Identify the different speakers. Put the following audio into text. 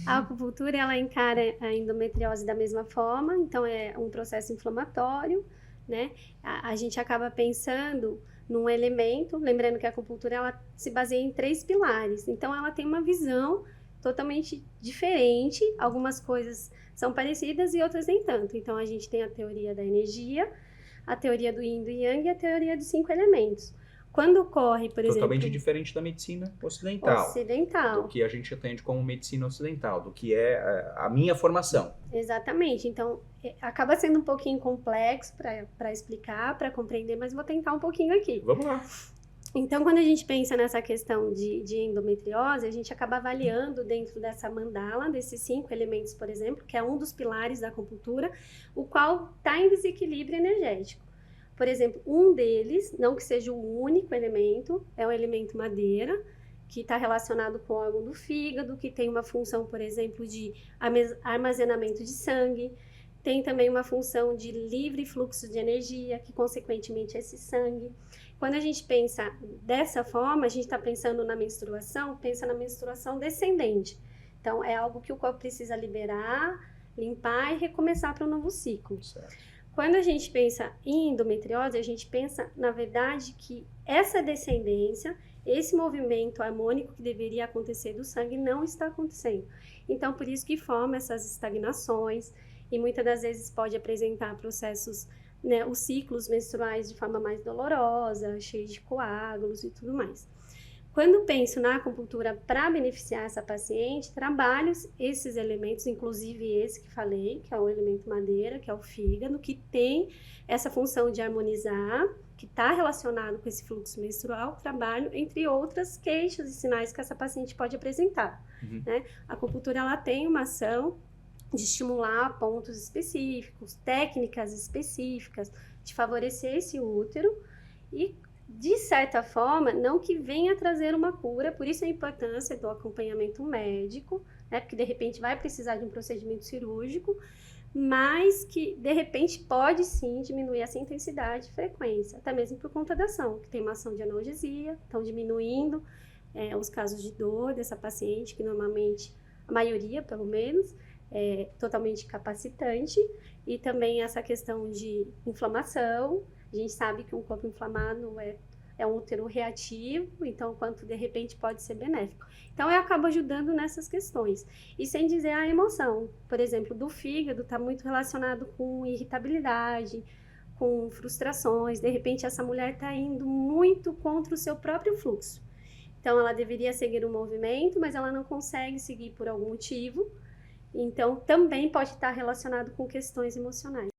Speaker 1: A acupuntura, ela encara a endometriose da mesma forma, então é um processo inflamatório, né? A gente acaba pensando num elemento, lembrando que a acupuntura, ela se baseia em 3 pilares, então ela tem uma visão totalmente diferente, algumas coisas são parecidas e outras nem tanto. Então a gente tem a teoria da energia, a teoria do yin e do yang e a teoria dos 5 elementos. Quando ocorre, por
Speaker 2: Totalmente
Speaker 1: exemplo,
Speaker 2: diferente da medicina ocidental, do
Speaker 1: ocidental.
Speaker 2: que a gente atende como medicina ocidental, do que é a minha formação.
Speaker 1: Exatamente. Então, acaba sendo um pouquinho complexo para explicar, para compreender, mas vou tentar um pouquinho aqui.
Speaker 2: Vamos lá.
Speaker 1: Então, quando a gente pensa nessa questão de endometriose, a gente acaba avaliando dentro dessa mandala, desses 5 elementos, por exemplo, que é um dos pilares da acupuntura, o qual está em desequilíbrio energético. Por exemplo, um deles, não que seja o único elemento, é o elemento madeira, que está relacionado com o órgão do fígado, que tem uma função, por exemplo, de armazenamento de sangue, tem também uma função de livre fluxo de energia, que consequentemente é esse sangue. Quando a gente pensa dessa forma, a gente está pensando na menstruação, pensa na menstruação descendente. Então, é algo que o corpo precisa liberar, limpar e recomeçar para um novo ciclo.
Speaker 2: Certo.
Speaker 1: Quando a gente pensa em endometriose, a gente pensa, na verdade, que essa descendência, esse movimento harmônico que deveria acontecer do sangue não está acontecendo. Então, por isso que forma essas estagnações e muitas das vezes pode apresentar processos, né, os ciclos menstruais de forma mais dolorosa, cheios de coágulos e tudo mais. Quando penso na acupuntura para beneficiar essa paciente, trabalho esses elementos, inclusive esse que falei, que é o elemento madeira, que é o fígado, que tem essa função de harmonizar, que está relacionado com esse fluxo menstrual, trabalho entre outras queixas e sinais que essa paciente pode apresentar. Né? A acupuntura, ela tem uma ação de estimular pontos específicos, técnicas específicas, de favorecer esse útero e, de certa forma, não que venha trazer uma cura, por isso a importância do acompanhamento médico, né, porque de repente vai precisar de um procedimento cirúrgico, mas que de repente pode sim diminuir essa intensidade e frequência, até mesmo por conta da ação, que tem uma ação de analgesia, então diminuindo os casos de dor dessa paciente, que normalmente, a maioria pelo menos, é totalmente capacitante, e também essa questão de inflamação. A gente sabe que um corpo inflamado é um útero reativo, então quanto de repente pode ser benéfico. Então eu acabo ajudando nessas questões. E sem dizer a emoção, por exemplo, do fígado está muito relacionado com irritabilidade, com frustrações, de repente essa mulher está indo muito contra o seu próprio fluxo. Então ela deveria seguir o movimento, mas ela não consegue seguir por algum motivo. Então, também pode estar relacionado com questões emocionais.